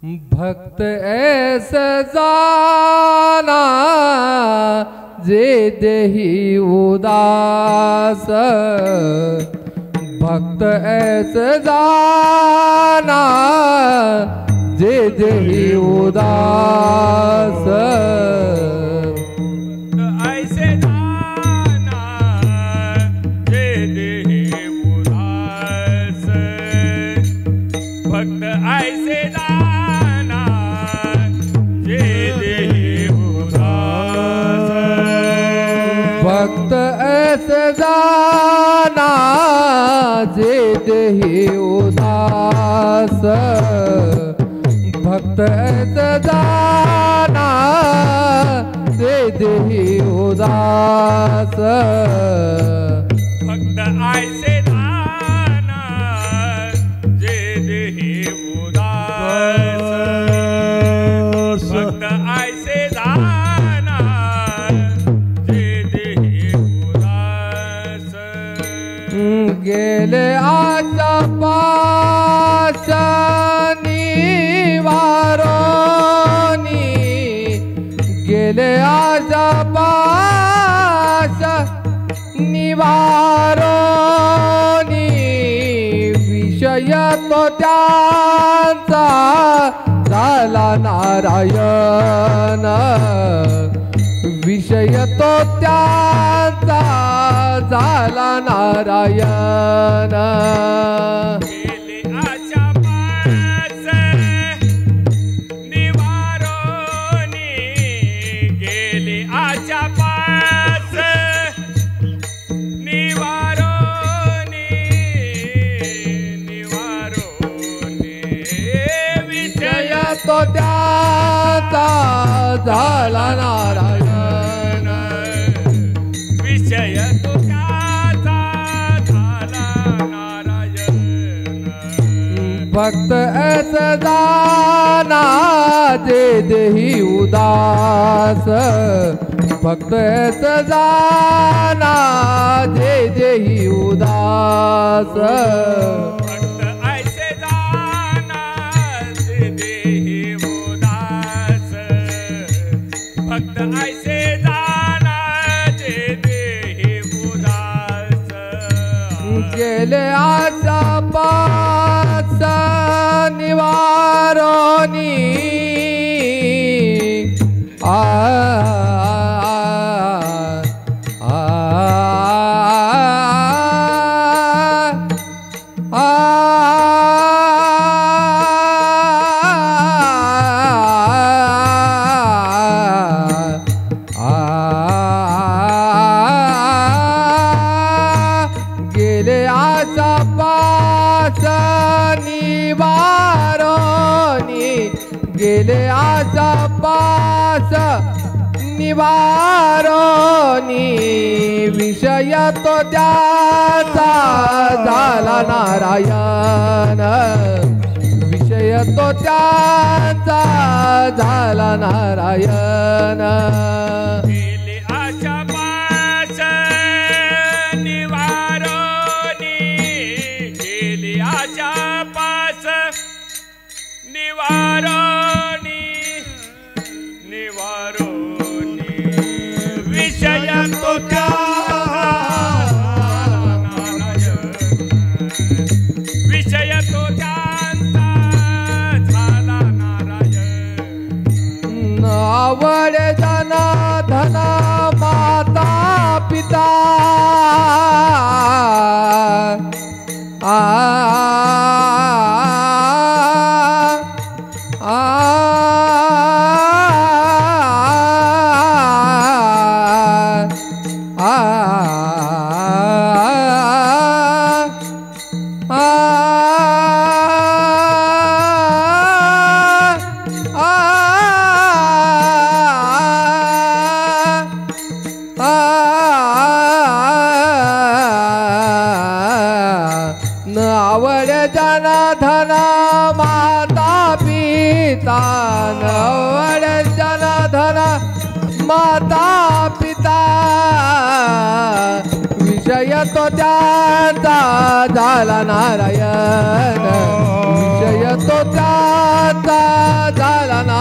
भक्त ऐसे जाना जे देही उदास, भक्त ऐसे जाना जे देही उदास, ऐसे जाना जे देही उदास, भक्त ऐसे जाना जे देही उदास, भक्त ऐसे जाना जे देही उदास, भक्त ऐसे जाना जे देही उदास, भक्त ऐसे जाना जे देही उदास, भक्त ऐसे जाना जे देही उदास, गेले आशा पाश निवारोनी, गेले आशा पाश निवारोनी, विषय तो त्यांचा झाला नारायण, विषय तो त्यांचा झाला नारायण, गेले आशा पास निवारोनी, गेले आशा पास निवारोनी, निवारोनी, विषय तो त्याचा झाला नारायण, विषय तो त्याचा झाला नारायण, भक्त ऐसे जाना जे देही उदास, भक्त ऐसे जाना जे देही उदास, भक्त ऐसे जाना जे देही उदास, भक्त ऐसे जाना जे देही उदास, गेले आशा पास निवारोनी, आ गेले आशा पास निवारोनी, गेले आशा पास निवारोनी, विषय तो त्याचा झाला नारायण, विषय तो त्याचा झाला नारायण, गेले आशा पास निवारोनी, गेले आशा पास निवारोनी, निवारोनी, विषय तो विषय तो त्यांचा झाला नारायण, आवड जन धन माता पिता, आ आवड जन धन माता पिता, आवड जन धन माता पिता, विषय तो त्यांचा झाला नारायण, विषय तो त्यांचा